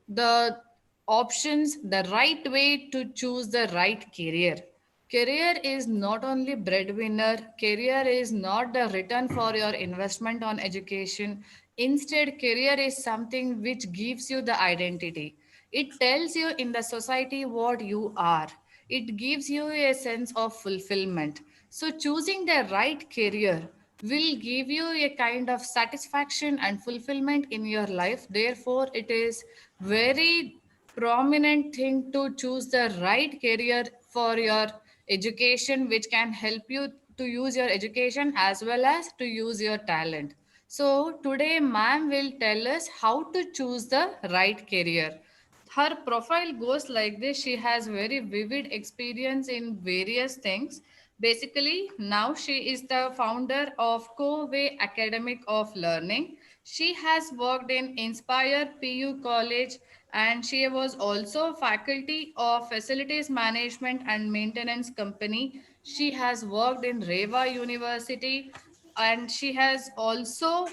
the options, the right way to choose the right career. Career is not only breadwinner, career is not the return for your investment on education. Instead, career is something which gives you the identity. It tells you in the society what you are. It gives you a sense of fulfillment. So, choosing the right career will give you a kind of satisfaction and fulfillment in your life. Therefore, it is very prominent thing to choose the right career for your education, which can help you to use your education as well as to use your talent. So, today, ma'am will tell us how to choose the right career. Her profile goes like this. She has very vivid experience in various things. Basically, now she is the founder of Co-Way Academic of Learning. She has worked in Inspire PU College, and she was also faculty of facilities management and maintenance company. She has worked in Reva University, and she has also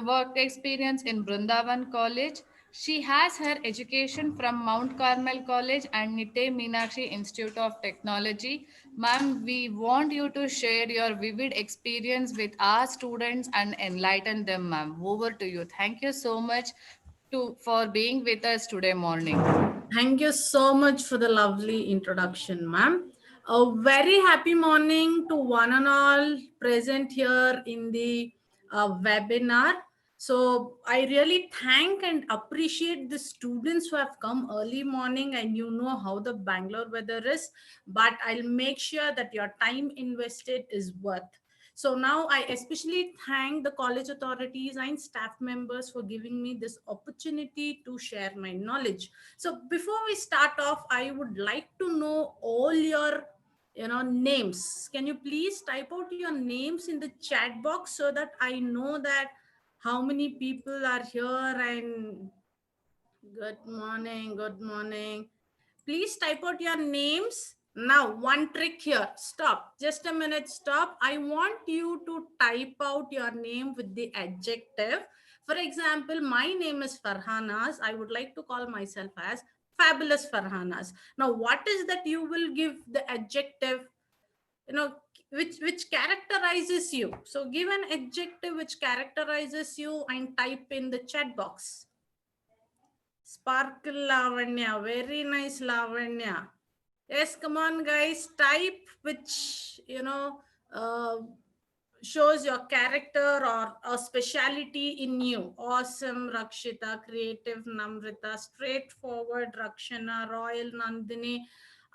work experience in Brindavan College. She has her education from Mount Carmel College and Nitte Meenakshi Institute of Technology. Ma'am, we want you to share your vivid experience with our students and enlighten them, ma'am. Over to you. Thank you so much for being with us today morning. Thank you so much for the lovely introduction, ma'am. A very happy morning to one and all present here in the webinar. So I really thank and appreciate the students who have come early morning, and you know how the Bangalore weather is, but I'll make sure that your time invested is worth. So now I especially thank the college authorities and staff members for giving me this opportunity to share my knowledge. So before we start off, I would like to know all your names. Can you please type out your names in the chat box so that I know that how many people are here? And good morning, good morning. Please type out your names. Now, one trick here. Stop. Just a minute. Stop. I want you to type out your name with the adjective. For example, my name is Farhanas. I would like to call myself as Fabulous Farhanas. Now, what is that you will give the adjective, which characterizes you? So give an adjective which characterizes you and type in the chat box. Sparkle Lavanya. Very nice, Lavanya. Yes, come on, guys. Type which, uh, shows your character or a speciality in you. Awesome, Rakshita. Creative, Namrita. Straightforward, Rakshana. Royal, Nandini.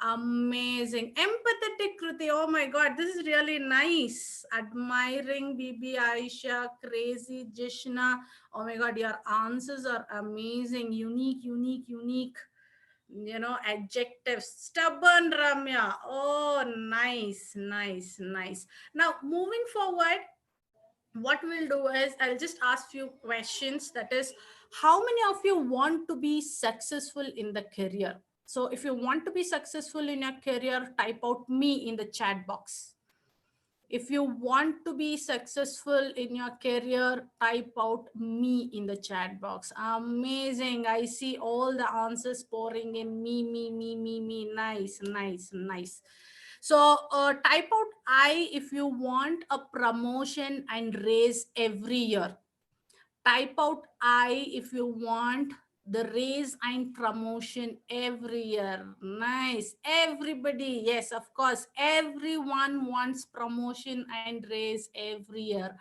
Amazing. Empathetic, Kruti. Oh my God, this is really nice. Admiring, Bibi, Aisha. Crazy, Jishna. Oh my God, your answers are amazing. Unique, unique, unique. Adjectives. Stubborn, Ramya. Oh, nice, nice, nice. Now, moving forward, what we'll do is I'll just ask you questions. That is, how many of you want to be successful in the career? So, if you want to be successful in your career, type out me in the chat box. If you want to be successful in your career, type out me in the chat box. Amazing. I see all the answers pouring in. Me. Nice, nice, nice. So type out I if you want a promotion and raise every year. Type out I if you want the raise and promotion every year. Nice. Everybody, yes, of course, everyone wants promotion and raise every year.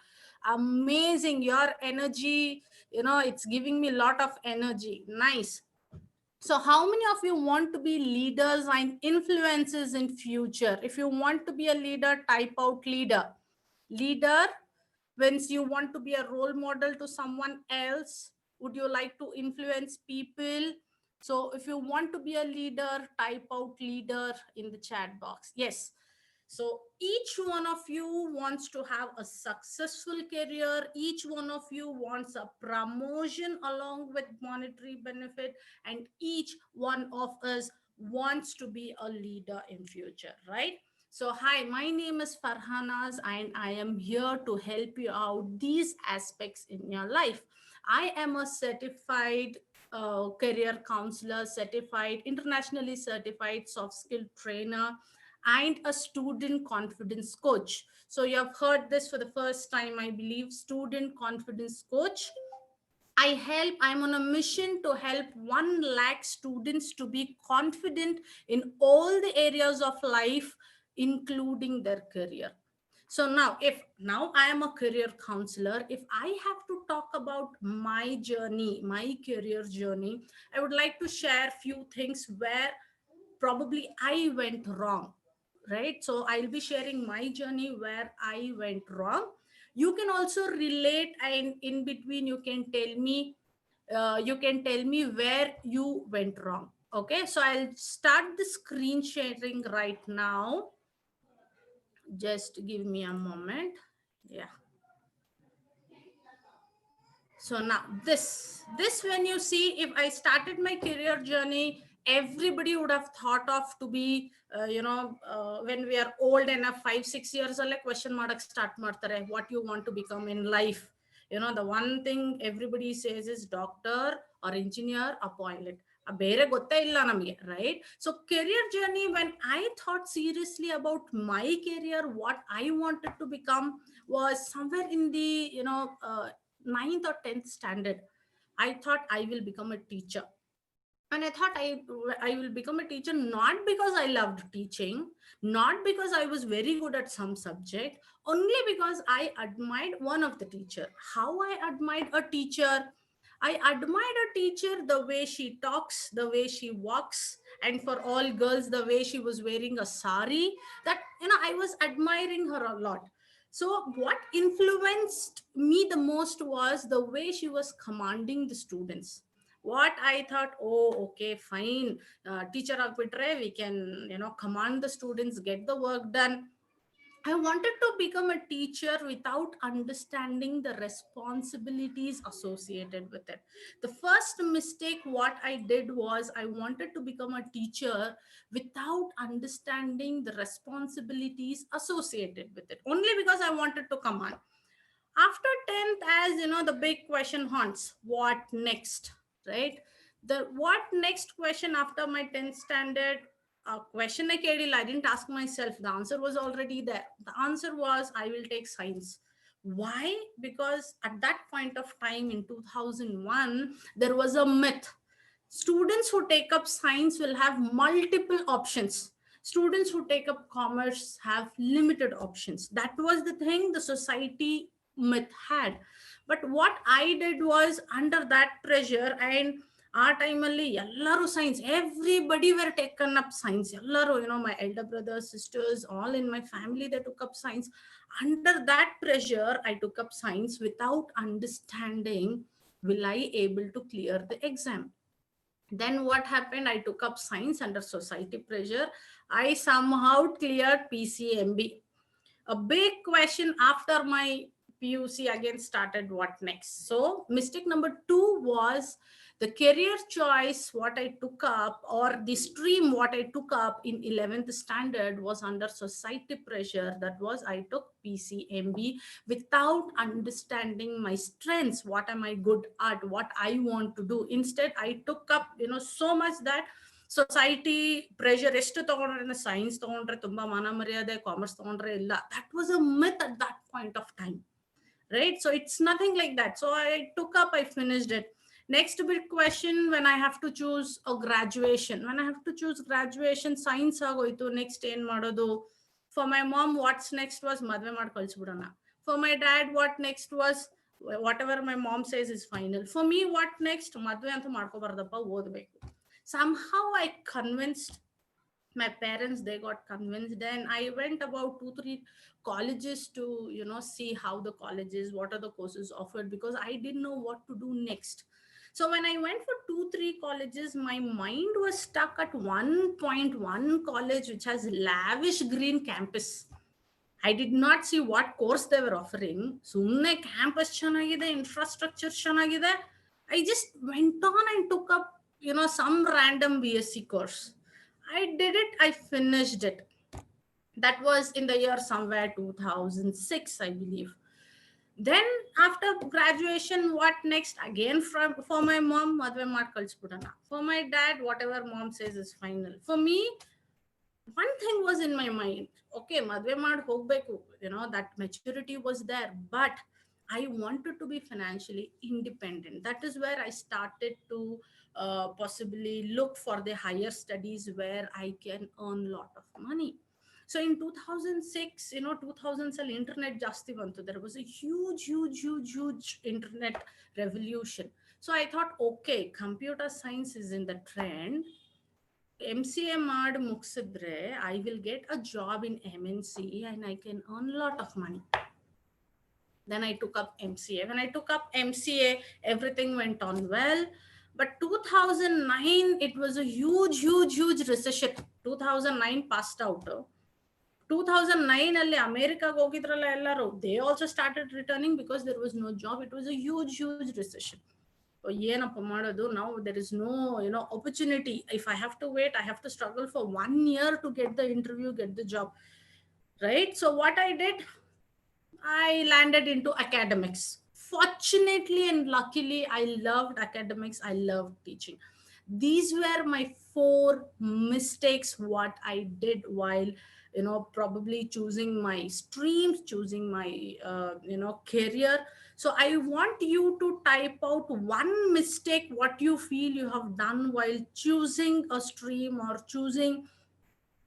Amazing. Your energy, it's giving me a lot of energy. Nice. So how many of you want to be leaders and influencers in future? If you want to be a leader, type out leader. Leader, when you want to be a role model to someone else, would you like to influence people? So if you want to be a leader, type out leader in the chat box. Yes. So each one of you wants to have a successful career. Each one of you wants a promotion along with monetary benefit, and each one of us wants to be a leader in future, right? So hi, my name is Farhanas, and I am here to help you out these aspects in your life. I am a certified career counselor, certified, internationally certified soft skill trainer, and a student confidence coach. So you have heard this for the first time, I believe, student confidence coach. I'm on a mission to help 1 lakh students to be confident in all the areas of life, including their career. So now I am a career counselor, if I have to talk about my journey, my career journey, I would like to share few things where probably I went wrong, right? So I'll be sharing my journey where I went wrong. You can also relate, and in between you can tell me where you went wrong. Okay, so I'll start the screen sharing right now. Just give me a moment. Yeah. So now this when you see, if I started my career journey, everybody would have thought of to be when we are old enough, 5 6 years alle question mark start ಮಾಡ್ತಾರೆ, what you want to become in life. The one thing everybody says is doctor or engineer or pilot. ಬೇರೆ ಗೊತ್ತೇ ಇಲ್ಲ ನಮಗೆ, right? So career journey, when I thought seriously about my career, what I wanted to become was somewhere in the ninth or 10th standard. I thought I will become a teacher. And I thought I will become a teacher not because I loved teaching, not because I was very good at some subject, only because I admired one of the teacher. How I admired a teacher? I admired a teacher, the way she talks, the way she walks, and for all girls, the way she was wearing a sari. That I was admiring her a lot. So what influenced me the most was the way she was commanding the students. What I thought, oh, okay, fine, teacher agbitre, we can command the students, get the work done. I wanted to become a teacher without understanding the responsibilities associated with it. The first mistake what I did was I wanted to become a teacher without understanding the responsibilities associated with it, only because I wanted to command. After 10th, as the big question haunts, what next, right? The what next question after my 10th standard question I carried, I didn't ask myself, the answer was already there. The answer was I will take science. Why? Because at that point of time in 2001, there was a myth. Students who take up science will have multiple options. Students who take up commerce have limited options. That was the thing the society myth had. But what I did was, under that pressure, and ಆ ಟೈಮಲ್ಲಿ ಎಲ್ಲರೂ science, everybody were taken up science. ಎಲ್ಲರೂ, my elder brothers, sisters, all in my family, they took up science. Under that pressure, I took up science without understanding, will I able to clear the exam? Then what happened? I took up science under society pressure. I somehow cleared PCMB. A big question after my PUC again started, what next? So mistake number 2 was the career choice what I took up, or the stream what I took up in 11th standard, was under society pressure. That was, I took PCMB without understanding my strengths, what am I good at, what I want to do. Instead I took up so much that society pressure ಎಷ್ಟು ತಗೊಂಡ್ರೆ science ತಗೊಂಡ್ರೆ ತುಂಬಾ ಮಾನ ಮರ್ಯಾದೆ, commerce ತಗೊಂಡ್ರೆ ಇಲ್ಲ. That was a myth at that point of time, right? So it's nothing like that. So I took up, I finished it. Next big question, when I have to choose a graduation, science ಆಗೋಯ್ತು. Next ಏನ್ ಮಾಡೋದು? For my mom, what's next was madve ಮಾಡಿ ಕಳ್ಸ್ಬಿಡೋಣ. For my dad, what next was, whatever my mom says is final. For me, what next? madve ಅಂತ ಮಾಡ್ಕೋಬಾರ್ದಪ್ಪ, ಓದ್ಬೇಕು. Somehow I convinced my parents, they got convinced, and I went about 2 3 colleges to see how the colleges, what are the courses offered, because I didn't know what to do next. So when I went for 2 3 colleges, my mind was stuck at 1.1 college, which has lavish green campus. I did not see what course they were offering. Sumne campus chanagide, infrastructure chanagide. I just went on and took up some random BSc course. I did it, I finished it. That was in the year somewhere 2006, I believe. Then after graduation, what next? Again, for my mom, madve maad kalsbudana. For my dad, whatever mom says is final. For me, one thing was in my mind. Okay, madve maad hogbeku. That maturity was there, but I wanted to be financially independent. That is where I started to possibly look for the higher studies where I can earn lot of money. So in 2006, 2000 sal internet jasti bantu. There was a huge internet revolution. So I thought, okay, computer science is in the trend. MCA maad muksidre, I will get a job in MNC and I can earn a lot of money. Then I took up MCA. When I took up MCA, everything went on well. But 2009, it was a huge recession. 2009 passed out. 2009 ಅಲ್ಲಿ ಅಮೆರಿಕಾಗೆ ಹೋಗಿದ್ರಲ್ಲ ಎಲ್ಲರೂ, they also started returning because there was no job. It was a huge recession. ಏನಪ್ಪ ಮಾಡೋದು, now there is no opportunity. If I have to wait, I have to struggle for 1 year to get the interview, get the job, right? So what I did, I landed into academics. Fortunately and luckily, I loved academics. I loved teaching. These were my 4 mistakes what I did while probably choosing my streams, choosing my career. So I want you to type out one mistake what you feel you have done while choosing a stream or choosing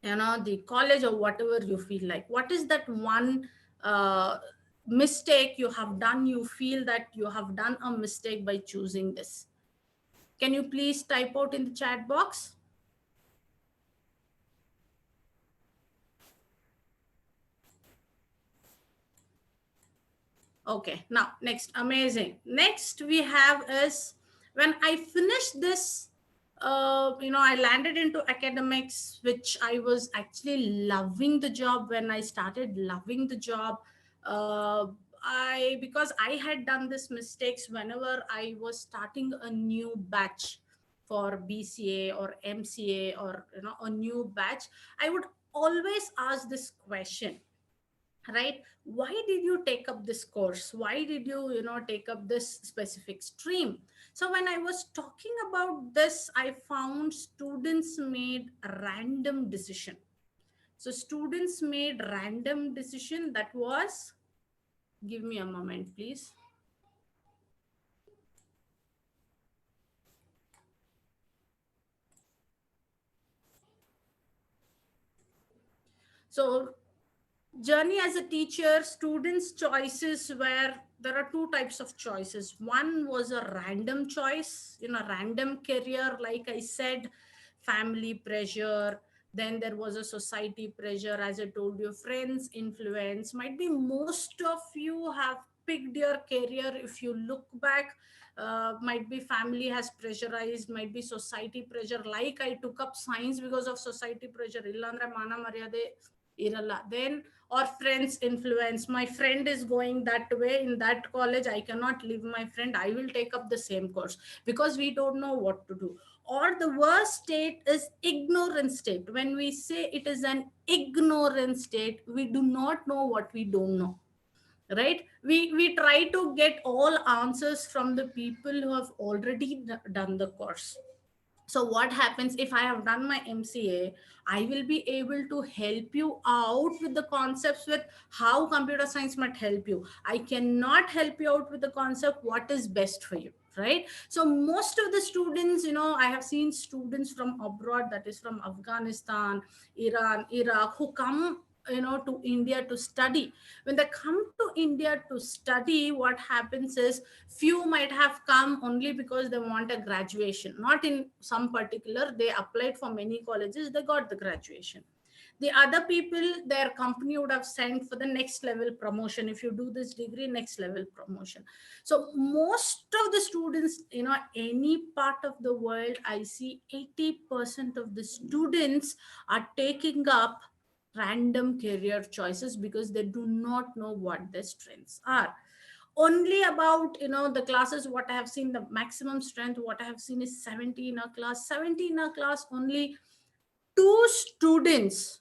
the college or whatever you feel like. What is that one mistake you have done, you feel that you have done a mistake by choosing this? Can you please type out in the chat box? Okay, now next, amazing. Next we have is, when I finished this, I landed into academics, which I was actually loving the job. When I started loving the job, because I had done this mistakes whenever I was starting a new batch for BCA or MCA or a new batch, I would always ask this question, right? Why did you take up this course? Why did you take up this specific stream? So when I was talking about this, I found students made a random decision. So students made random decision. That was, give me a moment please. So journey as a teacher, students choices were, there are two types of choices. One was a random choice, random career, like I said, family pressure. Then there was a society pressure, as I told you, friends influence. Might be most of you have picked your career. If you look back, might be family has pressurized, might be society pressure. Like I took up science because of society pressure. Illandre mana maryade iralla. Then, or friends influence, my friend is going that way in that college, I cannot leave my friend, I will take up the same course, because we don't know what to do. Or the worst state is ignorant state. When we say it is an ignorant state, we do not know what we don't know, right? We try to get all answers from the people who have already done the course. So what happens, if I have done my MCA, I will be able to help you out with the concepts, with how computer science might help you. I cannot help you out with the concept what is best for you, right? So most of the students, I have seen students from abroad, that is from Afghanistan, Iran, Iraq, who come to India to study. When they come to India to study, what happens is, few might have come only because they want a graduation, not in some particular, they applied for many colleges, they got the graduation. The other people, their company would have sent for the next level promotion. If you do this degree, next level promotion. So most of the students, any part of the world, I see 80% of the students are taking up random career choices because they do not know what their strengths are. Only about the classes, what I have seen, the maximum strength what I have seen is 70 in a class. 70 in a class, only two students,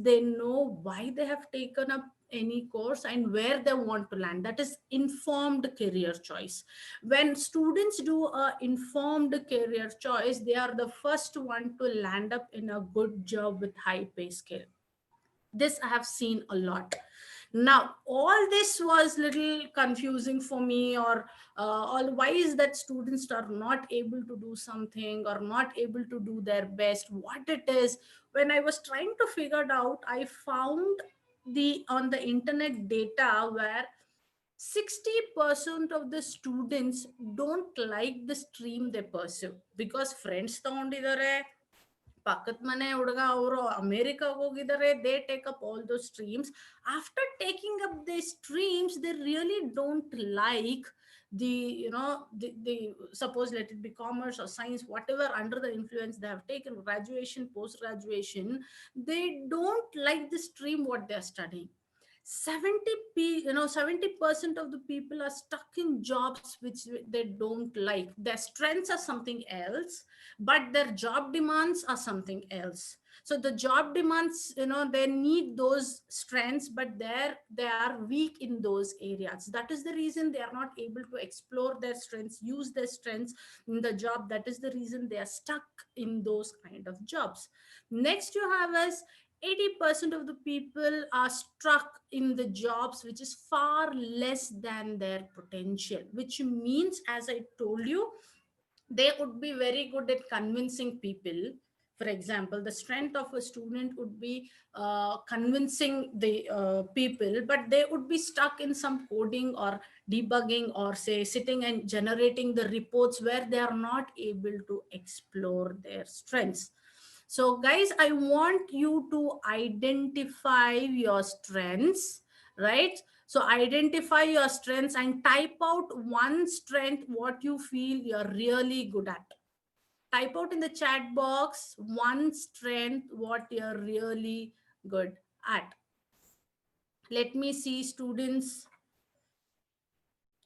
they know why they have taken up any course and where they want to land. That is informed career choice. When students do a informed career choice, they are the first one to land up in a good job with high pay scale. This I have seen a lot. Now all this was little confusing for me, or all why is that students are not able to do something or not able to do their best, what it is. When I was trying to figure it out, I found the on the internet data where 60% of the students don't like the stream they pursue because friends ತಗೊಂಡಿದ್ದಾರೆ, ಪಕ್ಕದ ಮನೆ ಹುಡುಗ ಅವರು ಅಮೇರಿಕಾಗ ಹೋಗಿದ್ದಾರೆ, they take of all those streams. After taking up the streams, they really don't like the the suppose let it be commerce or science, whatever under the influence they have taken, graduation, post graduation, they don't like the stream what they are studying. 70% of the people are stuck in jobs which they don't like. Their strengths are something else, but their job demands are something else. So the job demands, they need those strengths, but they are weak in those areas. That is the reason they are not able to explore their strengths, use their strengths in the job. That is the reason they are stuck in those kind of jobs. Next you have is 80% of the people are stuck in the jobs which is far less than their potential, which means, as I told you, they would be very good at convincing people. For example, the strength of a student would be convincing the people, but they would be stuck in some coding or debugging, or say sitting and generating the reports where they are not able to explore their strengths. So guys, I want you to identify your strengths, right? So identify your strengths and type out one strength what you feel you're really good at. Type out in the chat box one strength what you're really good at. Let me see, students.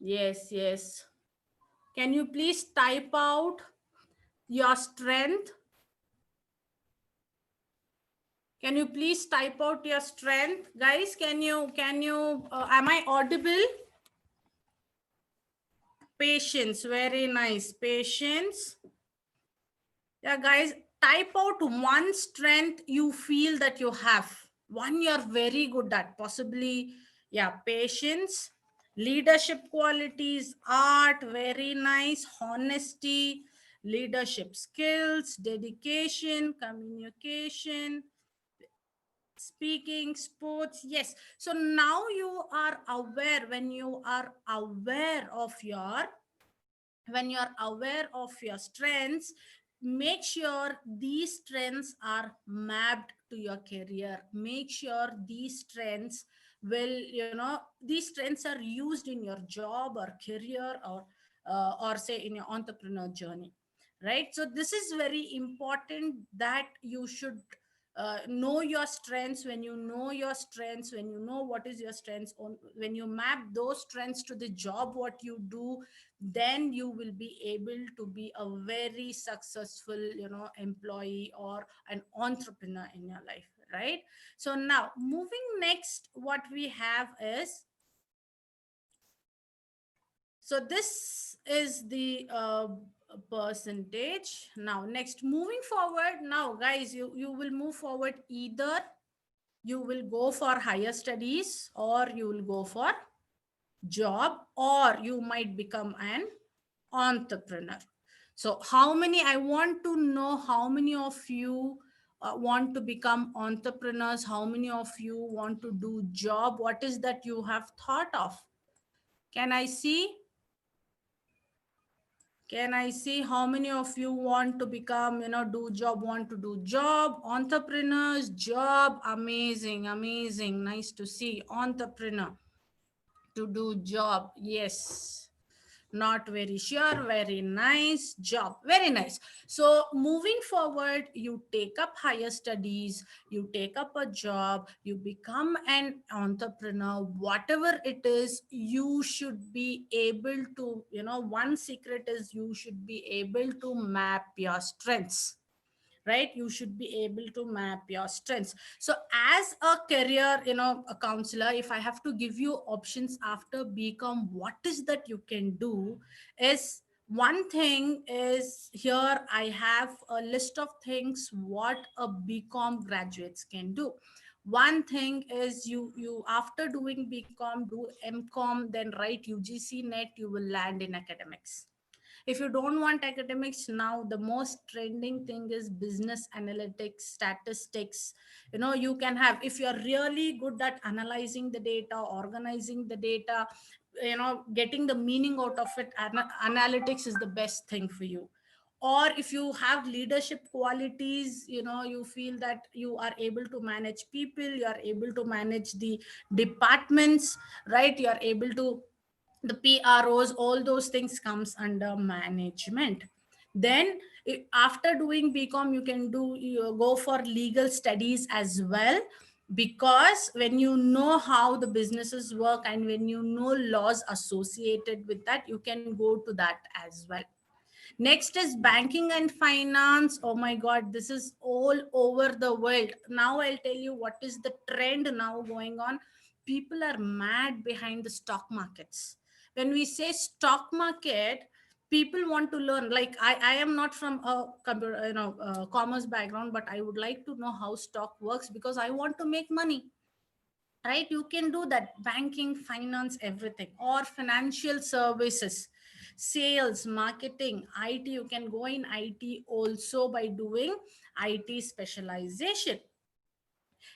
Yes, yes. Can you please type out your strength? Can you please type out your strength? Guys, can you, am I audible? Patience, very nice. Patience. Yeah, guys, type out one strength you feel that you have. One you're very good at, possibly, yeah, patience, leadership qualities, art, very nice, honesty, leadership skills, dedication, communication, speaking, sports. Yes. So now you are aware. When you are aware of your, when you are aware of your strengths, make sure these strengths are mapped to your career. Make sure these strengths will, these strengths are used in your job or career, or say in your entrepreneur journey, right? So this is very important that you should know your strengths. When you know your strengths, when you know what is your strengths, on when you map those strengths to the job what you do, then you will be able to be a very successful, employee or an entrepreneur in your life, right? So now moving next, what we have is, so this is the percentage. Now next, moving forward, now guys, you will move forward. Either you will go for higher studies, or you will go for job, or you might become an entrepreneur. So how many, I want to know how many of you want to become entrepreneurs, how many of you want to do job, what is that you have thought of? Can I see? Can I see how many of you want to become, do job, want to do job, entrepreneurs, job? Amazing, amazing. Nice to see. Entrepreneur to do job. Yes. Not very sure. Very nice. Job. Very nice. So moving forward, you take up higher studies, you take up a job, you become an entrepreneur. Whatever it is, you should be able to, one secret is you should be able to map your strengths, right? You should be able to map your strengths. So as a career, a counselor, if I have to give you options after BCom, what is that you can do is, one thing is, here I have a list of things what a BCom graduates can do. One thing is, you after doing BCom, do MCom, then write UGC net, you will land in academics. If you don't want academics, now the most trending thing is business analytics, statistics. You can have, if you're really good at analyzing the data, organizing the data, getting the meaning out of it, analytics is the best thing for you. Or if you have leadership qualities, you feel that you are able to manage people, you are able to manage the departments, right? You are able to, the PROs, all those things comes under management. Then after doing BCom, you can go for legal studies as well, because when you know how the businesses work and when you know laws associated with that, you can go to that as well. Next is banking and finance. Oh my God, this is all over the world. Now I'll tell you what is the trend now going on. People are mad behind the stock markets. When we say stock market, people want to learn. Like I am not from a computer, commerce background, but I would like to know how stock works because I want to make money, right? You can do that, banking, finance, everything, or financial services, sales, marketing, IT. You can go in IT also by doing IT specialization.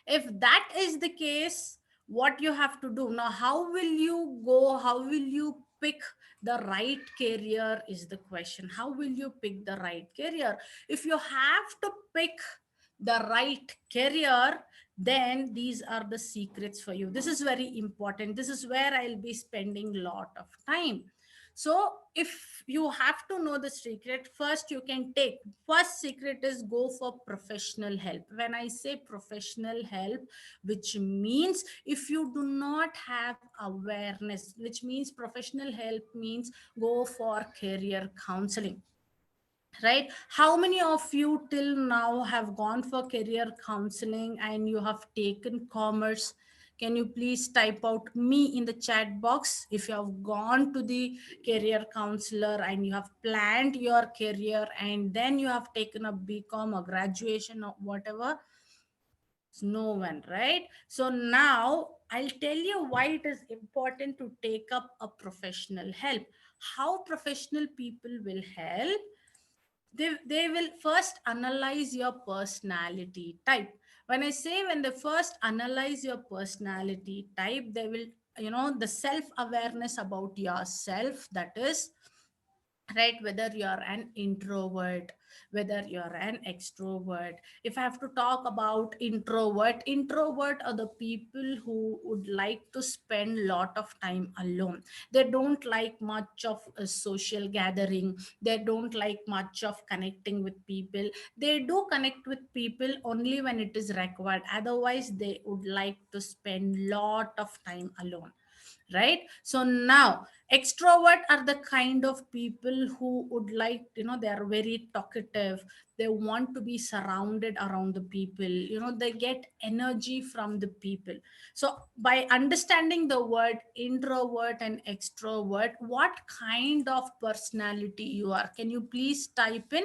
If that is the case, what you have to do now, how will you go, how will you pick the right career is the question. How will you pick the right career? If you have to pick the right career, then these are the secrets for you. This is very important. This is where I'll be spending lot of time. So if you have to know the secret, first you can take, first secret is go for professional help. When I say professional help, which means if you do not have awareness, which means professional help means go for career counseling, right? How many of you till now have gone for career counseling and you have taken commerce? Can you please type out me in the chat box if you have gone to the career counselor and you have planned your career and then you have taken a BCom or graduation or whatever? No one, right? So now I'll tell you why it is important to take up a professional help. How professional people will help? They will first analyze your personality type. When I say, when they first analyze your personality type, they will, the self awareness about yourself, that is, right, whether you're an introvert, whether you're an extrovert. If I have to talk about introvert are the people who would like to spend lot of time alone. They don't like much of a social gathering, they don't like much of connecting with people. They do connect with people only when it is required, otherwise they would like to spend lot of time alone, right? So now extrovert are the kind of people who would like, they are very talkative, they want to be surrounded around the people, they get energy from the people. So by understanding the word introvert and extrovert, what kind of personality you are, can you please type in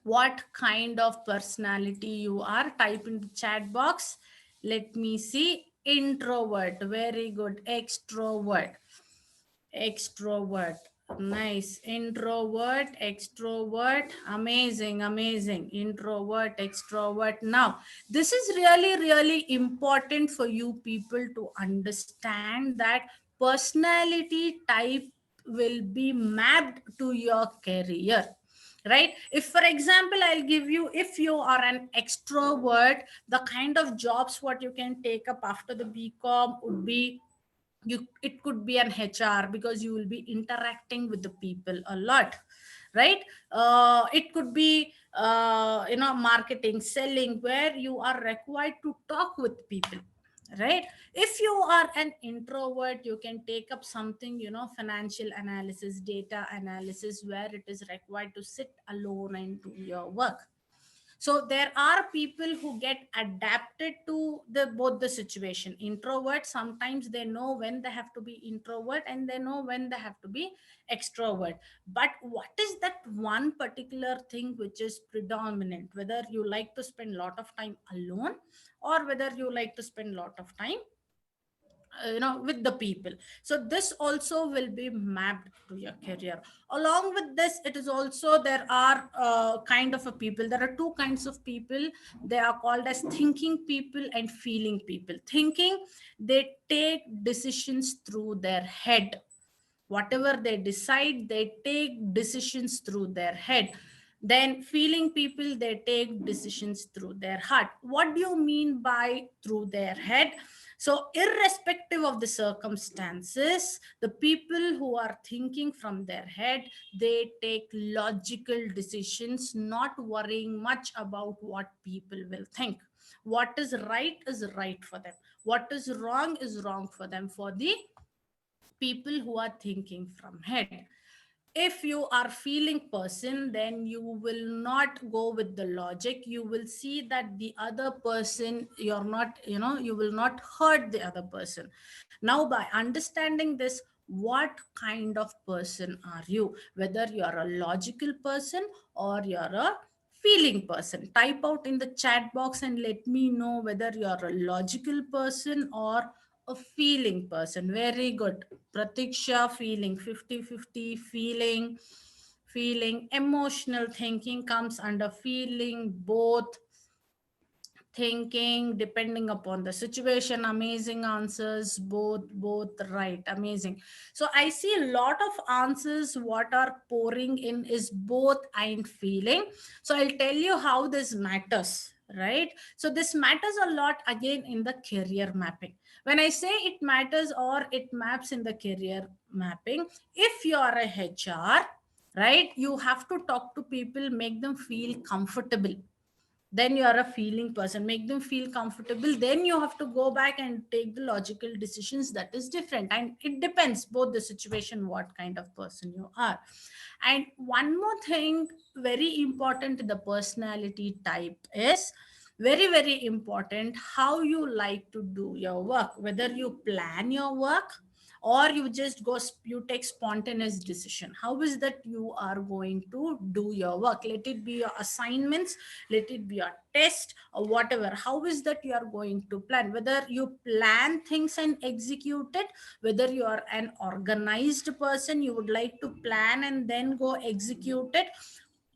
what kind of personality you are? Type in the chat box. Let me see. Introvert, very good. Extrovert, nice. Introvert, extrovert, amazing, amazing. Introvert, extrovert. Now this is really really important for you people to understand that personality type will be mapped to your career, right? If for example I'll give you, if you are an extrovert, the kind of jobs what you can take up after the BCom would be, it could be an HR, because you will be interacting with the people a lot, right? It could be marketing, selling, where you are required to talk with people, right? If you are an introvert, you can take up something, financial analysis, data analysis, where it is required to sit alone and do your work. So there are people who get adapted to the both the situation. Introvert, sometimes they know when they have to be introvert and they know when they have to be extrovert. But what is that one particular thing which is predominant, whether you like to spend a lot of time alone or whether you like to spend a lot of time with the people? So this also will be mapped to your career. Along with this, it is also, there are kind of a people, there are two kinds of people. They are called as thinking people and feeling people. Thinking, they take decisions through their head. Whatever they decide, they take decisions through their head. Then feeling people, they take decisions through their heart. What do you mean by through their head? So irrespective of the circumstances, the people who are thinking from their head, they take logical decisions, not worrying much about what people will think. What is right for them, what is wrong for them, for the people who are thinking from head. If you are feeling person, then you will not go with the logic. You will see that the other person, you're not, you will not hurt the other person. Now, by understanding this, what kind of person are you, whether you're a logical person or you're a feeling person? Type out in the chat box and let me know whether you're a logical person or a feeling person. Very good. Pratiksha, feeling 50-50. Feeling. Emotional thinking comes under feeling. Both. Thinking, depending upon the situation. Amazing answers. Both right. Amazing. So I see a lot of answers. What are pouring in is both and feeling. So I'll tell you how this matters, right? So this matters a lot again in the career mapping. When I say it matters or it maps in the career mapping, if you are a HR, right, you have to talk to people, make them feel comfortable. Then you are a feeling person, make them feel comfortable. Then you have to go back and take the logical decisions. That is different, and it depends both the situation, what kind of person you are. And one more thing, very important, the personality type is very, very important. How you like to do your work, whether you plan your work or you just you take spontaneous decision. How is that you are going to do your work? Let it be your assignments, let it be a test or whatever. How is that you are going to plan? Whether you plan things and execute it, whether you are an organized person, you would like to plan and then go execute it,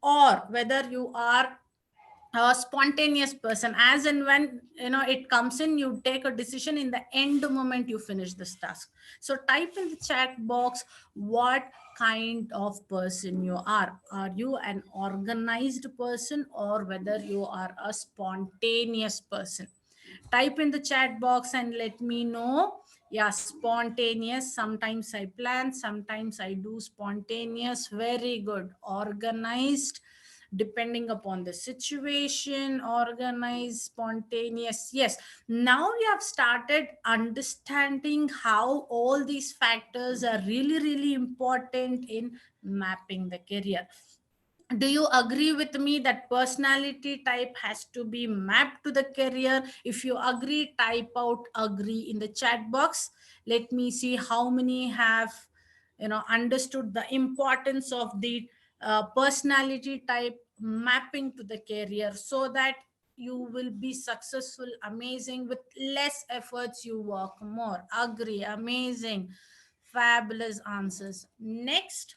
or whether you are a spontaneous person, as and when it comes in, you take a decision in the end moment you finish this task. So type in the chat box what kind of person you are you an organized person or whether you are a spontaneous person? Type in the chat box and let me know. Yeah, spontaneous. Sometimes I plan, sometimes I do spontaneous. Very good. Organized, depending upon the situation. Organized, spontaneous. Yes, now you have started understanding how all these factors are really, really important in mapping the career. Do you agree with me that personality type has to be mapped to the career? If you agree, type out agree in the chat box. Let me see how many have understood the importance of the personality type mapping to the career, so that you will be successful. Amazing. With less efforts you work more. Agree. Amazing. Fabulous answers. Next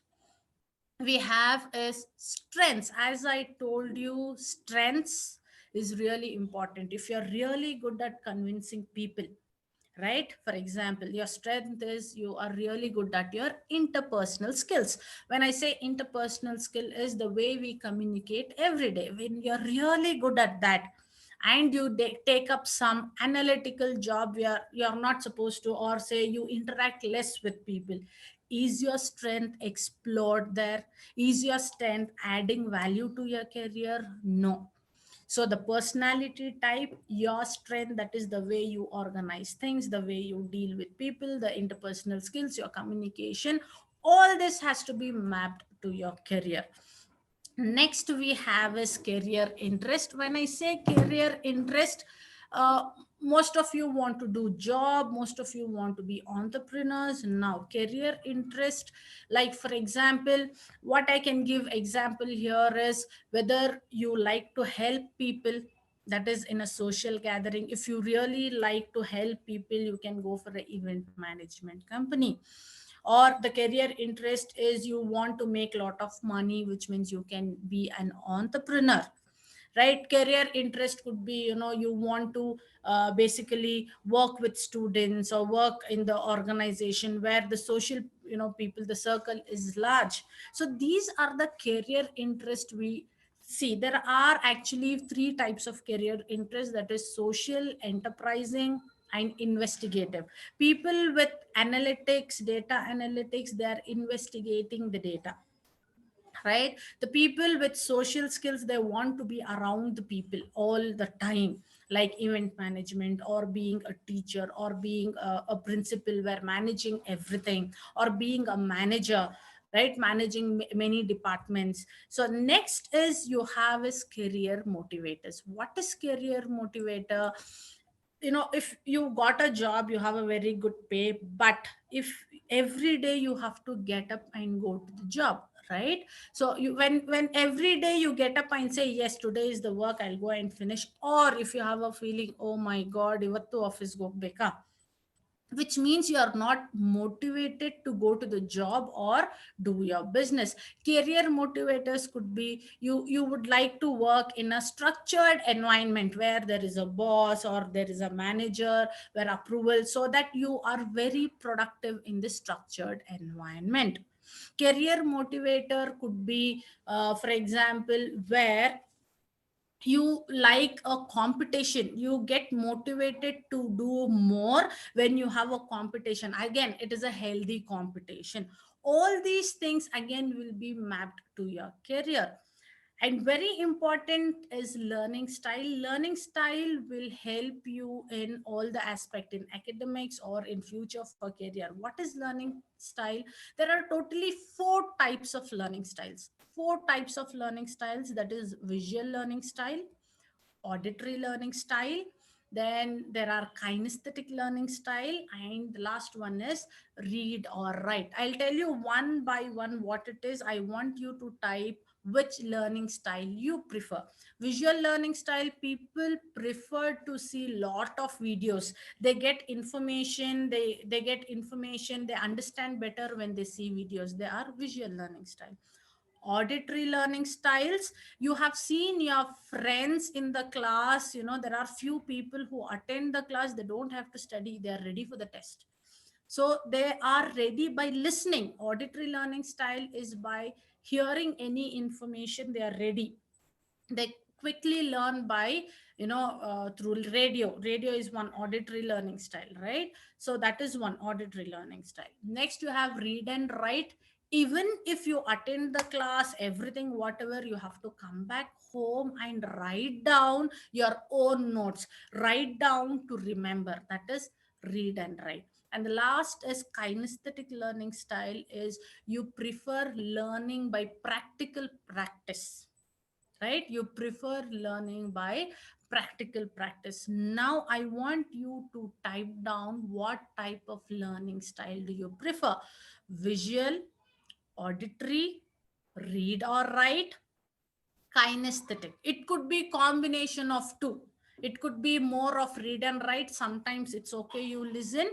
we have is strengths. As I told you, strengths is really important. If you're really good at convincing people, right? For example, your strength is you are really good at your interpersonal skills. When I say interpersonal skill, is the way we communicate every day. When you're really good at that and you take up some analytical job where you're not supposed to, or say you interact less with people, is your strength explored there? Is your strength adding value to your career? No. So the personality type, your strength, that is the way you organize things, the way you deal with people, the interpersonal skills, your communication, all this has to be mapped to your career. Next we have is career interest. When I say career interest, uh, most of you want to do job, most of you want to be entrepreneurs. Now career interest, like for example, what I can give example here is whether you like to help people, that is in a social gathering. If you really like to help people, you can go for an event management company. Or the career interest is you want to make a lot of money, which means you can be an entrepreneur, right? Career interest could be, you want to basically work with students or work in the organization where the social, people, the circle is large. So these are the career interest we see. There are actually three types of career interest, that is social, enterprising, and investigative. People with analytics, data analytics, they are investigating the data, right? The people with social skills, they want to be around the people all the time, like event management or being a teacher or being a principal where managing everything, or being a manager, right, managing many departments. So next is you have is career motivators. What is career motivator? If you got a job, you have a very good pay, but if every day you have to get up and go to the job, right? So you, when every day you get up and say yes, today is the work, I'll go and finish. Or if you have a feeling, oh my god, ivattu office go beka, which means you are not motivated to go to the job or do your business. Career motivators could be, you would like to work in a structured environment where there is a boss or there is a manager, where approval, so that you are very productive in this structured environment. Career motivator could be, for example, where you like a competition, you get motivated to do more when you have a competition. Again, it is a healthy competition. All these things again will be mapped to your career. And very important is learning style. Learning style will help you in all the aspect in academics or in future for career. What is learning style? There are totally four types of learning styles. Four types of learning styles, that is visual learning style, auditory learning style, then there are kinesthetic learning style, and the last one is read or write. I'll tell you one by one what it is. I want you to type which learning style you prefer. Visual learning style, people prefer to see lot of videos. They get information, they get information, they understand better when they see videos. They are visual learning style. Auditory learning styles, you have seen your friends in the class, there are few people who attend the class, they don't have to study, they are ready for the test. So they are ready by listening. Auditory learning style is by hearing any information, they are ready. They quickly learn by, through radio is one auditory learning style, right? So that is one auditory learning style. Next you have read and write. Even if you attend the class, everything whatever, you have to come back home and write down your own notes, write down to remember. That is read and write. And the last is kinesthetic learning style, is you prefer learning by practical practice, right? You prefer learning by practical practice. Now I want you to type down what type of learning style do you prefer: visual, auditory, read or write, kinesthetic. It could be combination of two. It could be more of read and write. Sometimes it's okay you listen,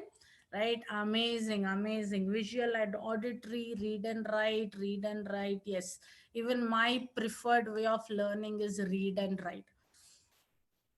right? Amazing, amazing. Visual and auditory, read and write, read and write. Yes, even my preferred way of learning is read and write.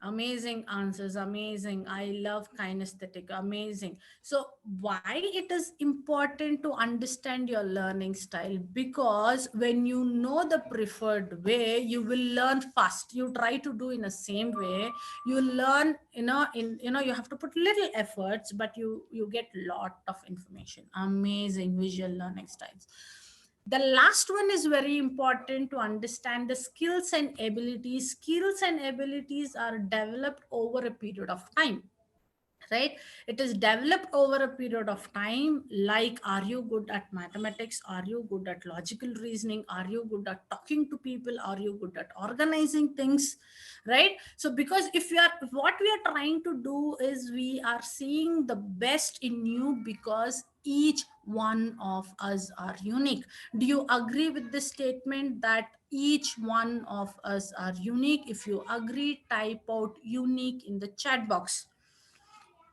Amazing answers, amazing. I love kinesthetic, amazing. So why it is important to understand your learning style? Because when you know the preferred way, you will learn fast. You try to do in the same way, you learn, you have to put little efforts, but you get lot of information. Amazing visual learning styles. The last one is very important to understand the skills and abilities. Skills and abilities are developed over a period of time. right? It is developed over a period of time. Like, are you good at mathematics? Are you good at logical reasoning? Are you good at talking to people? Are you good at organizing things, right? So because if we are, what we are trying to do is we are seeing the best in you, because each one of us are unique. Do you agree with this statement that each one of us are unique? If you agree, type out unique in the chat box.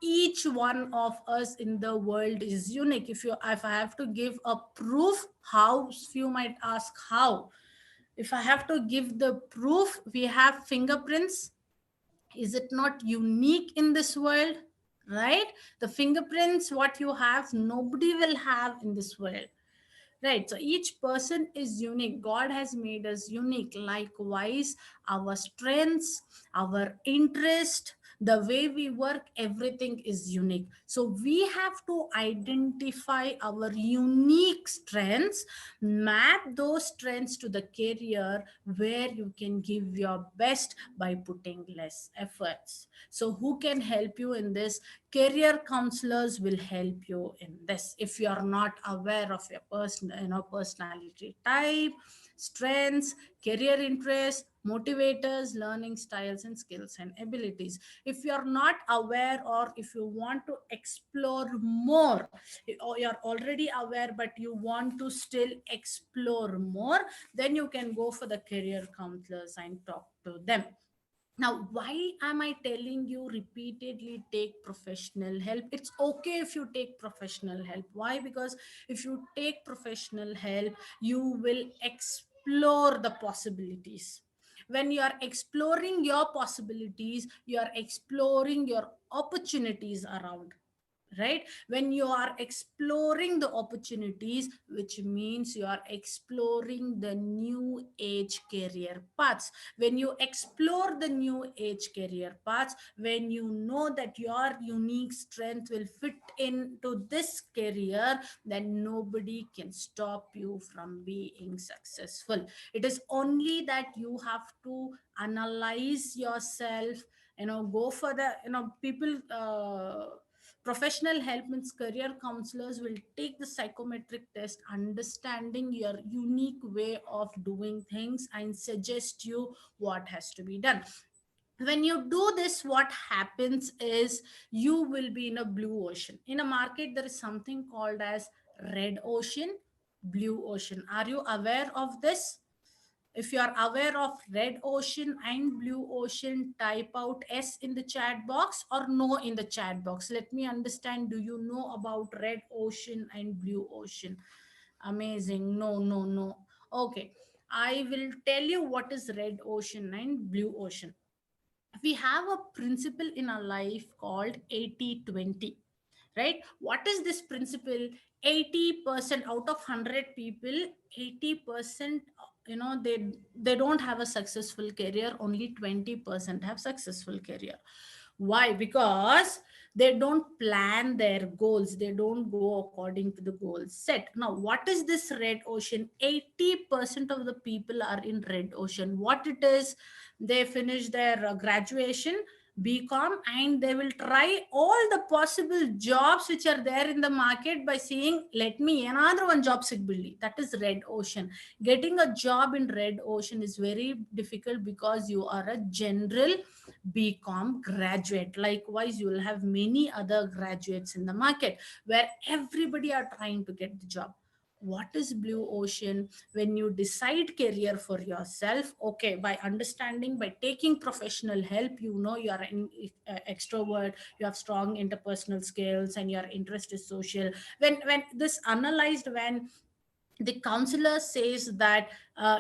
Each one of us in the world is unique. If I have to give a proof, how few might ask how. If I have to give the proof, we have fingerprints. Is it not unique in this world, right? The fingerprints what you have, nobody will have in this world. Right. So each person is unique. God has made us unique. Likewise, our strengths, our interest, the way we work, everything is unique. So we have to identify our unique strengths, map those strengths to the career where you can give your best by putting less efforts. So who can help you in this? Career counselors will help you in this. If you are not aware of your personality type, strengths, career interests, motivators, learning styles and skills and abilities, if you are not aware, or if you want to explore more, or you're already aware but you want to still explore more, then you can go for the career counselors and talk to them. Now, why am I telling you repeatedly take professional help? It's okay if you take professional help. Why? Because if you take professional help, you will explore the possibilities. When you are exploring your possibilities, you are exploring your opportunities around, right? When you are exploring the opportunities, which means you are exploring the new age career paths. When you explore the new age career paths, when you know that your unique strength will fit into this career, then nobody can stop you from being successful. It is only that you have to analyze yourself, go for the, people, professional help means career counselors will take the psychometric test, understanding your unique way of doing things and suggest you what has to be done. When you do this, what happens is you will be in a blue ocean. In a market, there is something called as red ocean, blue ocean. Are you aware of this? If you are aware of red ocean and blue ocean, type out S in the chat box or no in the chat box. Let me understand. Do you know about red ocean and blue ocean? Amazing. No, no, no. Okay. I will tell you what is red ocean and blue ocean. We have a principle in our life called 80-20, right? What is this principle? 80% out of 100 people, 80%, they don't have a successful career. Only 20% have successful career. Why? Because they don't plan their goals, they don't go according to the goals set. Now, what is this red ocean? 80% of the people are in red ocean. What it is? They finish their graduation, BCom, and they will try all the possible jobs which are there in the market by saying, let me another one job sigbility. That is red ocean. Getting a job in red ocean is very difficult because you are a general BCom graduate. Likewise, you will have many other graduates in the market where everybody are trying to get the job. What is blue ocean? When you decide career for yourself, okay, by understanding, by taking professional help, you are an extrovert, you have strong interpersonal skills, and your interest is social. When this analyzed, when the counselor says that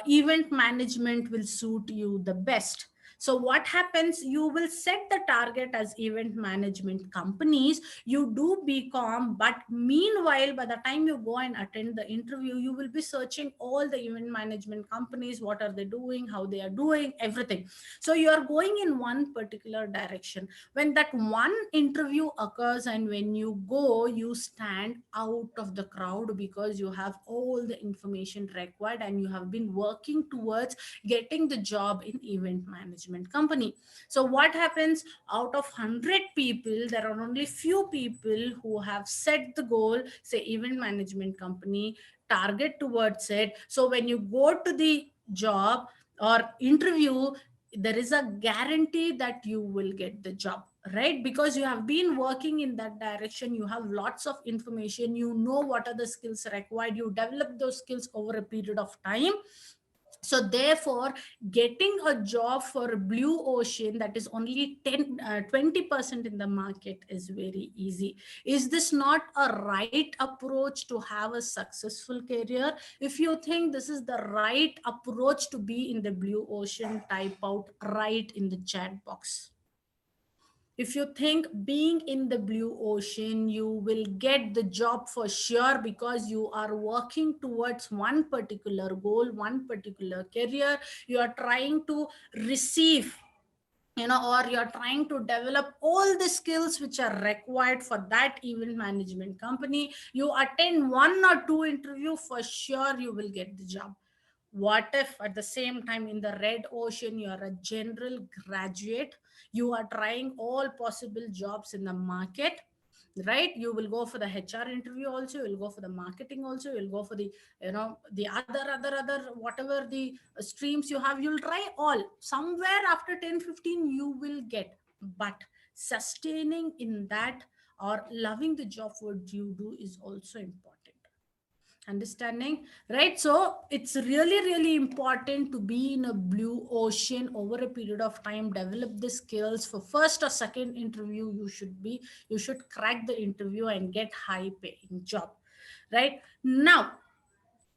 event management will suit you the best, so what happens? You will set the target as event management companies. You do BCom, but meanwhile, by the time you go and attend the interview, you will be searching all the event management companies. What are they doing? How they are doing? Everything. So you are going in one particular direction. When that one interview occurs and when you go, you stand out of the crowd because you have all the information required and you have been working towards getting the job in event management. management company. So what happens, out of 100 people, there are only few people who have set the goal, say event management company, target towards it. So when you go to the job or interview, there is a guarantee that you will get the job, right? Because you have been working in that direction, you have lots of information, you know what are the skills required, you develop those skills over a period of time. So therefore, getting a job for blue ocean that is only 20% in the market is very easy. Is this not a right approach to have a successful career? If you think this is the right approach to be in the blue ocean, type out right in the chat box. If you think being in the blue ocean you will get the job for sure, because you are working towards one particular goal, one particular career, you are trying to receive, or you're trying to develop all the skills which are required for that event management company, you attend one or two interview, for sure you will get the job. What if at the same time in the red ocean you are a general graduate, you are trying all possible jobs in the market, right? You will go for the HR interview also, you will go for the marketing also, you will go for the, the other whatever the streams you have, you'll try all. Somewhere after 10-15 you will get, but sustaining in that or loving the job what you do is also important. Understanding, right? So it's really really important to be in a blue ocean over a period of time, develop the skills. For first or second interview you should crack the interview and get high paying job. Right now,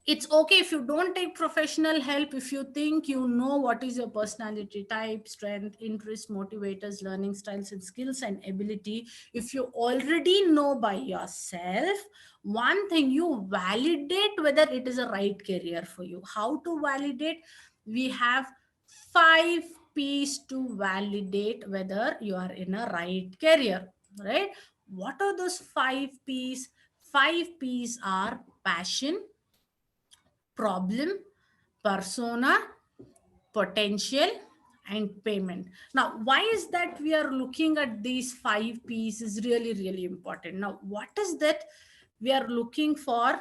it's okay if you don't take professional help. If you think you know what is your personality type, strength, interest, motivators, learning styles and skills and ability, if you already know by yourself, one thing, you validate whether it is a right career for you. How to validate? We have 5 P's to validate whether you are in a right career, right? What are those 5 P's? 5 P's are passion, problem, persona, potential, and payment. Now, why is that we are looking at these 5 P's is really, really important. Now, what is that we are looking for?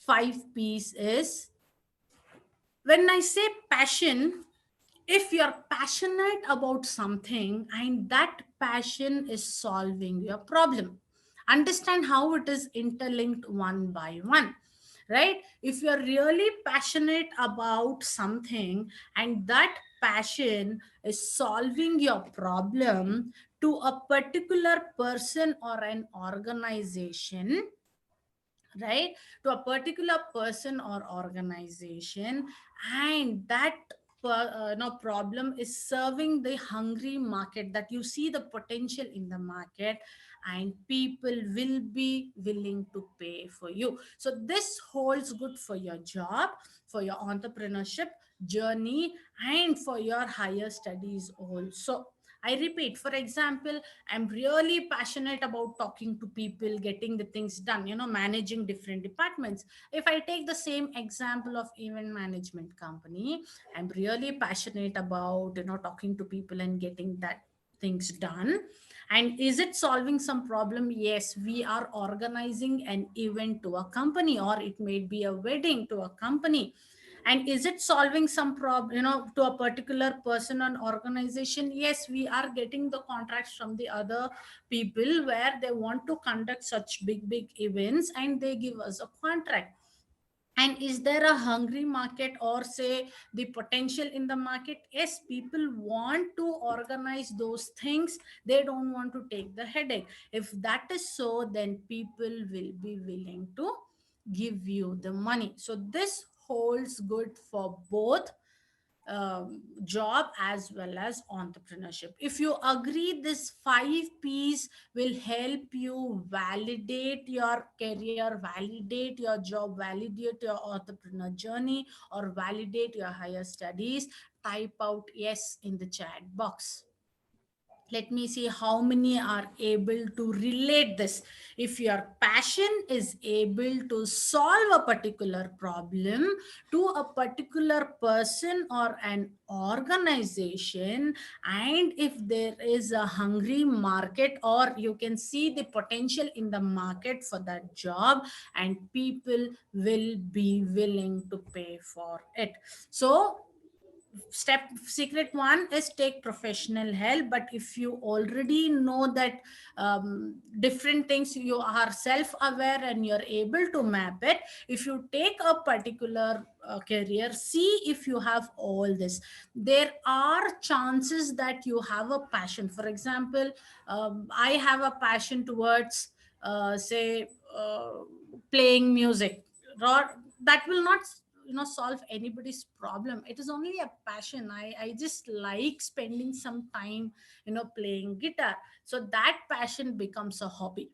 5 P's is, when I say passion, if you're passionate about something and that passion is solving your problem, understand how it is interlinked one by one, right? If you're really passionate about something and that passion is solving your problem to a particular person or an organization, right, to a particular person or organization, and that no problem is serving the hungry market, that you see the potential in the market and people will be willing to pay for you. So this holds good for your job, for your entrepreneurship journey, and for your higher studies also. I repeat, for example, I'm really passionate about talking to people, getting the things done, managing different departments. If I take the same example of event management company, I'm really passionate about, talking to people and getting that things done. And is it solving some problem? Yes, we are organizing an event to a company, or it may be a wedding to a company. And is it solving some problem, to a particular person and organization? Yes, we are getting the contracts from the other people where they want to conduct such big events and they give us a contract. And is there a hungry market, or say the potential in the market? Yes, people want to organize those things, they don't want to take the headache. If that is so, then people will be willing to give you the money. So this holds good for both job as well as entrepreneurship. If you agree, this 5 P's will help you validate your career, validate your job, validate your entrepreneur journey, or validate your higher studies. Type out yes in the chat box. Let me see how many are able to relate this. If your passion is able to solve a particular problem to a particular person or an organization, and if there is a hungry market, or you can see the potential in the market for that job, and people will be willing to pay for it. So step secret one is take professional help. But if you already know that different things, you are self aware and you're able to map it, if you take a particular career, see if you have all this. There are chances that you have a passion. For example, I have a passion towards say playing music. That will not solve anybody's problem. It is only a passion. I just like spending some time playing guitar. So that passion becomes a hobby,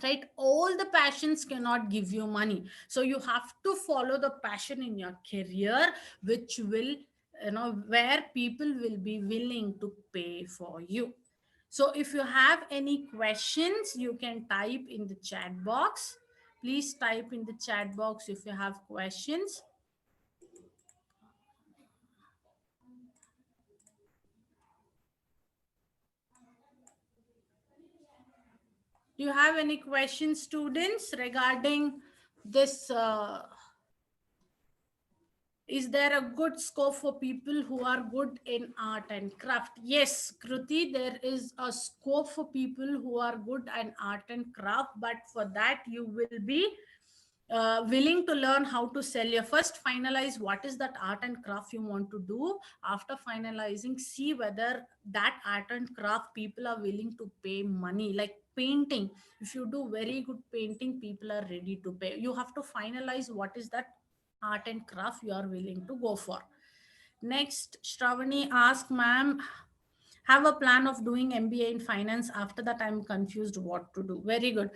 right? All the passions cannot give you money, so you have to follow the passion in your career, which will where people will be willing to pay for you. So if you have any questions, you can type in the chat box. Please type in the chat box if you have questions. Do you have any questions, students, regarding this? Is there a good scope for people who are good in art and craft? Yes, Kruti, there is a scope for people who are good in art and craft, but for that, you will be willing to learn how to sell. Your first finalize what is that art and craft you want to do. After finalizing, see whether that art and craft people are willing to pay money. Like painting, if you do very good painting, people are ready to pay. You have to finalize what is that art and craft you are willing to go for. Next, Shravani asked, ma'am, have a plan of doing MBA in finance. After that, I'm confused what to do. Very good.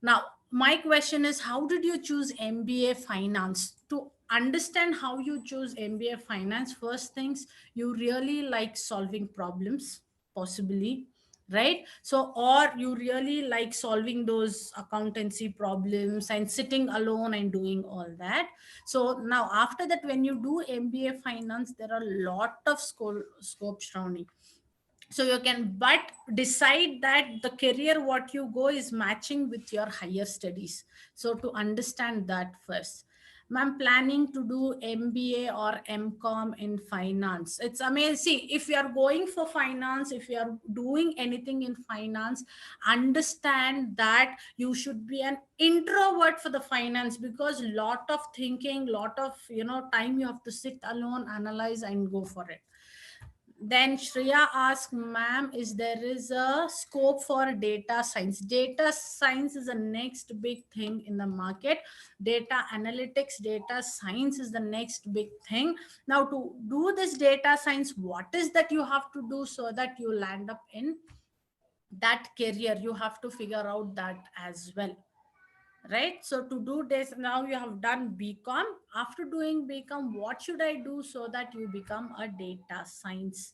Now, my question is, how did you choose MBA finance? To understand how you choose MBA finance, first things, you really like solving problems, possibly, right? So, or you really like solving those accountancy problems and sitting alone and doing all that. So now after that, when you do MBA finance, there are a lot of scope surrounding. So you can but decide that the career what you go is matching with your higher studies. So to understand that first. Ma'am, planning to do MBA or MCOM in finance. It's amazing. See, if you are going for finance, if you are doing anything in finance, understand that you should be an introvert for the finance, because lot of thinking, lot of time you have to sit alone, analyze and go for it. Then Shreya asked, ma'am, is there is a scope for data science? Data science is the next big thing in the market. Data analytics, data science is the next big thing. Now, to do this data science, what is that you have to do so that you land up in that career? You have to figure out that as well, right? So to do this, now you have done BCom. After doing BCom, what should I do so that you become a data science,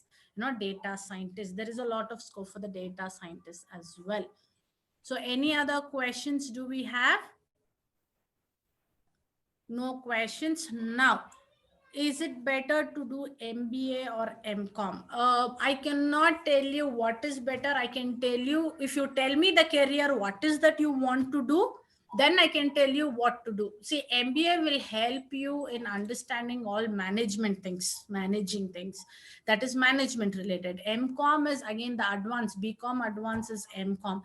data scientist? There is a lot of scope for the data scientist as well. So any other questions do we have? No questions. Now, is it better to do MBA or MCOM? I cannot tell you what is better. I can tell you, if you tell me the career, what is that you want to do, then I can tell you what to do. See, MBA will help you in understanding all management things, managing things. That is management related. MCOM is again the advanced. BCom advanced is MCOM.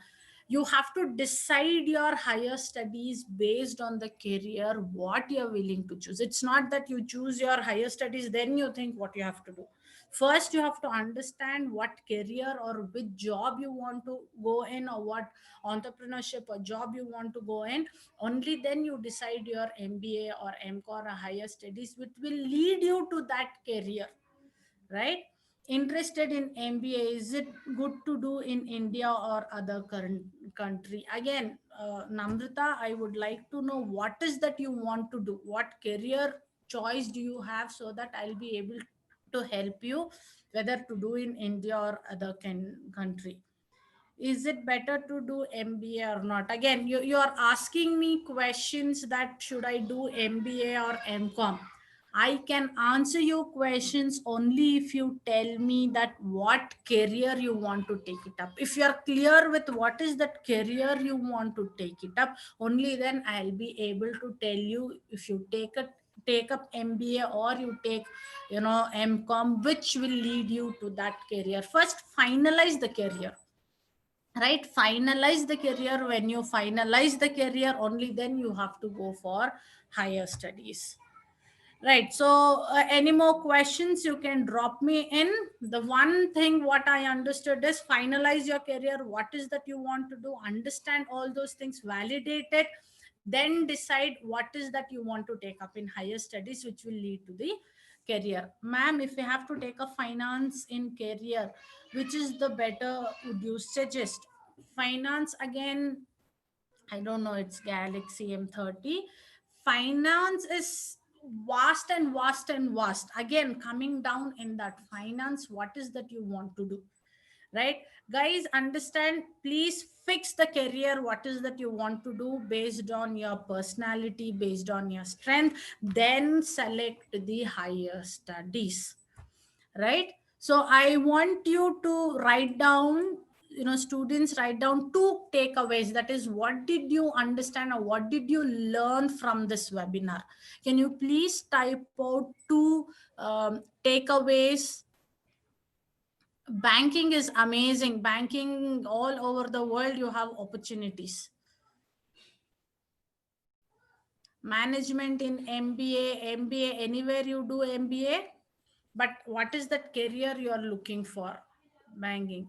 You have to decide your higher studies based on the career what you're willing to choose. It's not that you choose your higher studies then you think what you have to do. First you have to understand what career or which job you want to go in, or what entrepreneurship or job you want to go in. Only then you decide your MBA or MCOM or higher studies which will lead you to that career, right? Interested in MBA, is it good to do in India or other current country? Again, Namrata, I would like to know what is that you want to do, what career choice do you have, so that I'll be able to help you whether to do in India or other country. Is it better to do MBA or not? Again, you are asking me questions that should I do MBA or MCOM. I can answer your questions only if you tell me that what career you want to take it up. If you are clear with what is that career you want to take it up, only then I'll be able to tell you if you take up MBA or you take, MCOM, which will lead you to that career. First, finalize the career, right? Finalize the career. When you finalize the career, only then you have to go for higher studies, right? So any more questions you can drop me in. The one thing what I understood is finalize your career, what is that you want to do, understand all those things, validate it, then decide what is that you want to take up in higher studies, which will lead to the career. Ma'am, if you have to take a finance in career, which is the better would you suggest? Finance, again, I don't know, it's Galaxy M30. Finance is vast and vast and vast. Again, coming down in that finance, what is that you want to do? Right? Guys, understand, please fix the career. What is that you want to do based on your personality, based on your strength, then select the higher studies, right? So I want you to write down, students, write down two takeaways. That is, what did you understand or what did you learn from this webinar? Can you please type out two takeaways? Banking is amazing. Banking, all over the world you have opportunities. Management in MBA, anywhere you do MBA, but what is that career you are looking for? Banking.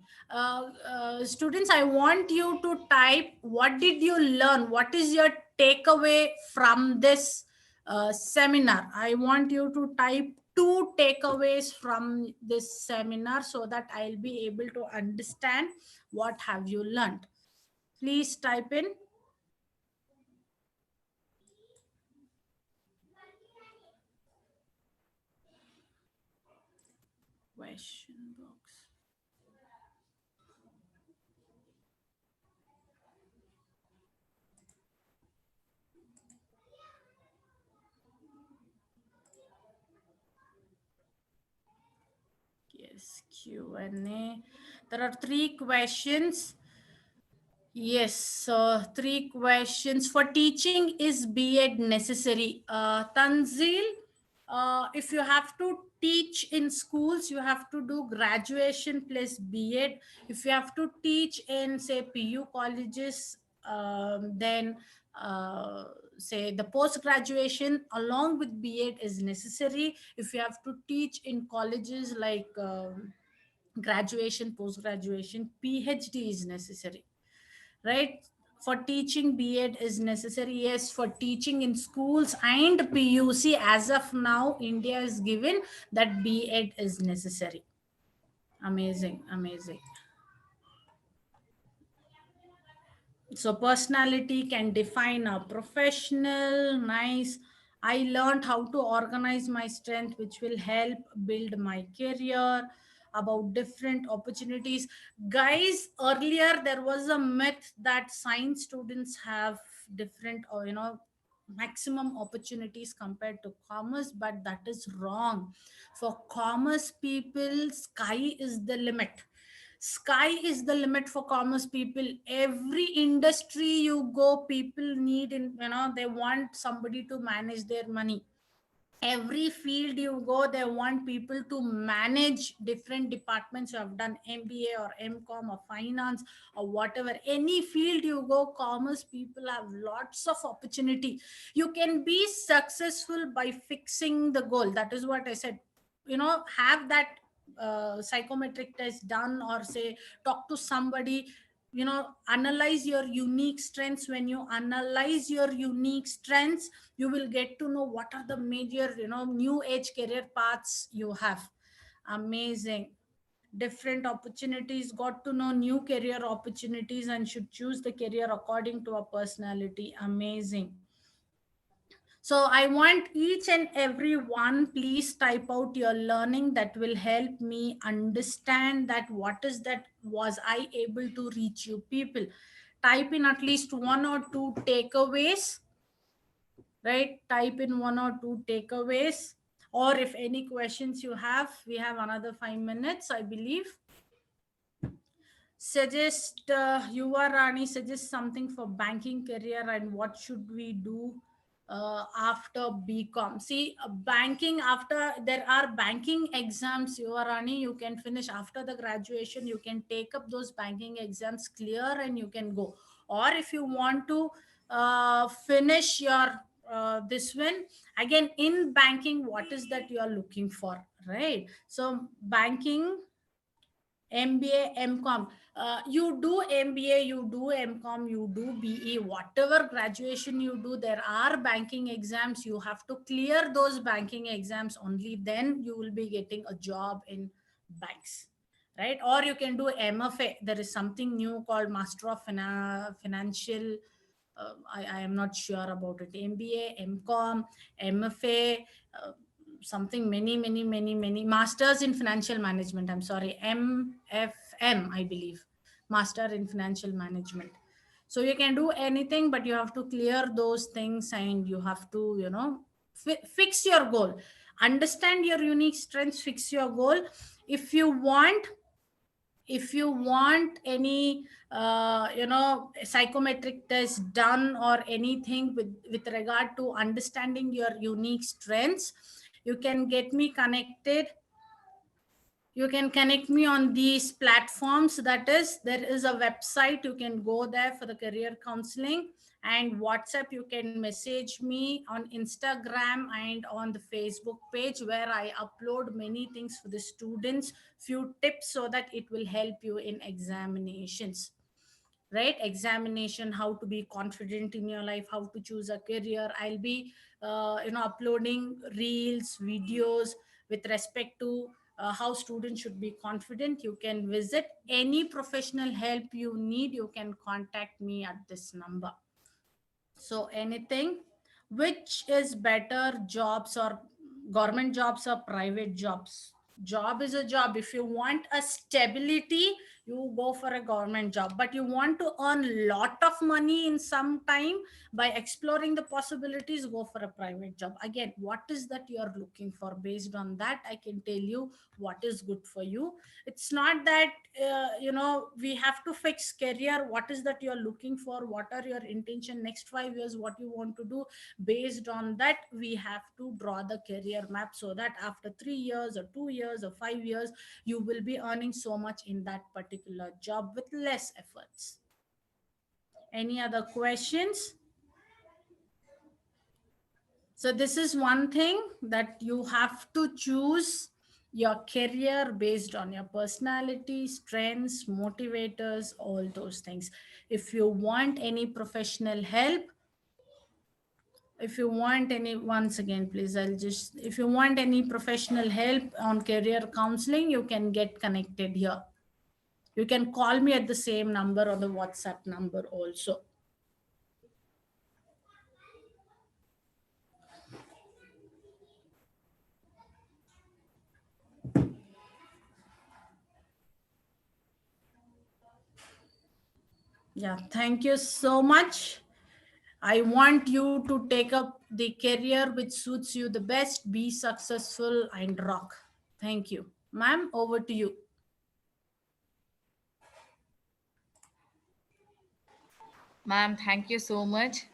Students, I want you to type, what did you learn, what is your takeaway from this seminar? I want you to type two takeaways from this seminar so that I'll be able to understand what have you learned. Please type in. Question box. Yes, Q&A. There are three questions. Yes, so three questions. For teaching, is B.Ed necessary? Tanzil, if you have to teach in schools, you have to do graduation plus B.Ed. If you have to teach in, say, PU colleges, then say the post graduation along with B.Ed is necessary. If you have to teach in colleges like graduation, post graduation, PhD is necessary, right? For teaching, B.Ed is necessary. Yes, for teaching in schools and PUC, as of now, India is given that B.Ed is necessary. Amazing, amazing. So personality can define a professional. Nice. I learned how to organize my strength, which will help build my career. About different opportunities, guys, earlier there was a myth that science students have different, or maximum opportunities compared to commerce, but that is wrong. For commerce people, sky is the limit. Sky is the limit for commerce people. Every industry you go, people need, they want somebody to manage their money. Every field you go, they want people to manage different departments. You have done MBA or MCOM or finance or whatever, any field you go, commerce people have lots of opportunity. You can be successful by fixing the goal. That is what I said. Have that psychometric test done, or say talk to somebody. Analyze your unique strengths. When you analyze your unique strengths, you will get to know what are the major, new age career paths you have. Amazing. Different opportunities, got to know new career opportunities, and should choose the career according to our personality. Amazing. So I want each and every one, please type out your learning. That will help me understand that what is that, was I able to reach you people. Type in at least one or two takeaways, right? Type in one or two takeaways. Or if any questions you have, we have another 5 minutes, I believe. Suggest, Yuva Rani, suggest something for banking career and what should we do after BCom. See, banking, after there are banking exams, Yuva Rani, you can finish after the graduation. You can take up those banking exams, clear, and you can go. Or if you want to finish your this one again in banking, what is that you are looking for, right? So banking, MBA, MCom. You do MBA, you do MCom, you do BE, whatever graduation you do, there are banking exams. You have to clear those banking exams. Only then you will be getting a job in banks, right? Or you can do MFA. There is something new called Master of Financial. I am not sure about it. MBA, MCom, MFA. Something many masters in financial management, I'm sorry, MFM, I believe, master in financial management. So you can do anything, but you have to clear those things, and you have to, fix your goal, understand your unique strengths, fix your goal. if you want if you want any psychometric test done or anything with regard to understanding your unique strengths, you can get me connected. You can connect me on these platforms. That is, there is a website, you can go there for the career counseling, and WhatsApp, you can message me on Instagram and on the Facebook page, where I upload many things for the students, few tips, so that it will help you in examinations, right? Examination, how to be confident in your life, how to choose a career. I'll be uploading reels, videos with respect to how students should be confident. You can visit. Any professional help you need, you can contact me at this number. So anything, which is better, jobs or government jobs or private jobs? Job is a job. If you want a stability, you go for a government job. But you want to earn lot of money in some time by exploring the possibilities, go for a private job. Again, what is that you are looking for? Based on that, I can tell you what is good for you. It's not that we have to fix career. What is that you're looking for? What are your intention next 5 years? What you want to do? Based on that, we have to draw the career map, so that after 3 years or 2 years or 5 years, you will be earning so much in that particular job with less efforts. Any other questions? So this is one thing, that you have to choose your career based on your personality, strengths, motivators, all those things. If you want any professional help, if you want any, once again, please, if you want any professional help on career counseling, you can get connected here. You can call me at the same number or the WhatsApp number also. Yeah, thank you so much. I want you to take up the career which suits you the best, be successful, and rock. Thank you. Ma'am, over to you. Ma'am, thank you so much.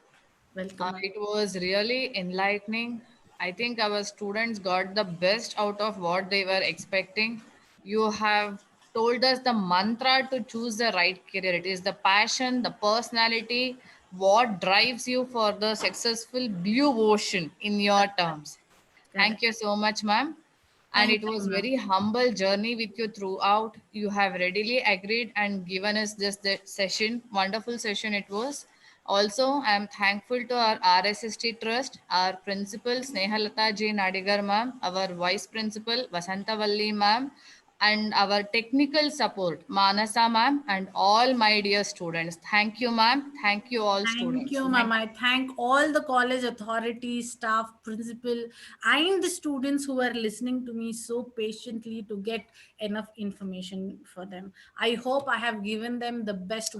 Welcome, ma'am. It was really enlightening. I think our students got the best out of what they were expecting. You have told us the mantra to choose the right career. It is the passion, the personality, what drives you for the successful blue ocean in your terms. Thank Correct. you so much, ma'am. And Thank it you, was ma'am. very humble journey with you throughout. You have readily agreed and given us this the session. Wonderful session it was. Also, I am thankful to our RSST Trust, our principal Snehalata J. Nadigar ma'am, our vice principal Vasantavalli ma'am, and our technical support, Manasa ma'am, and all my dear students. Thank you, ma'am. Thank you, all Thank students. you, ma'am. Thank I thank all the college authorities, staff, principal, and the students who are listening to me so patiently to get enough information for them. I hope I have given them the best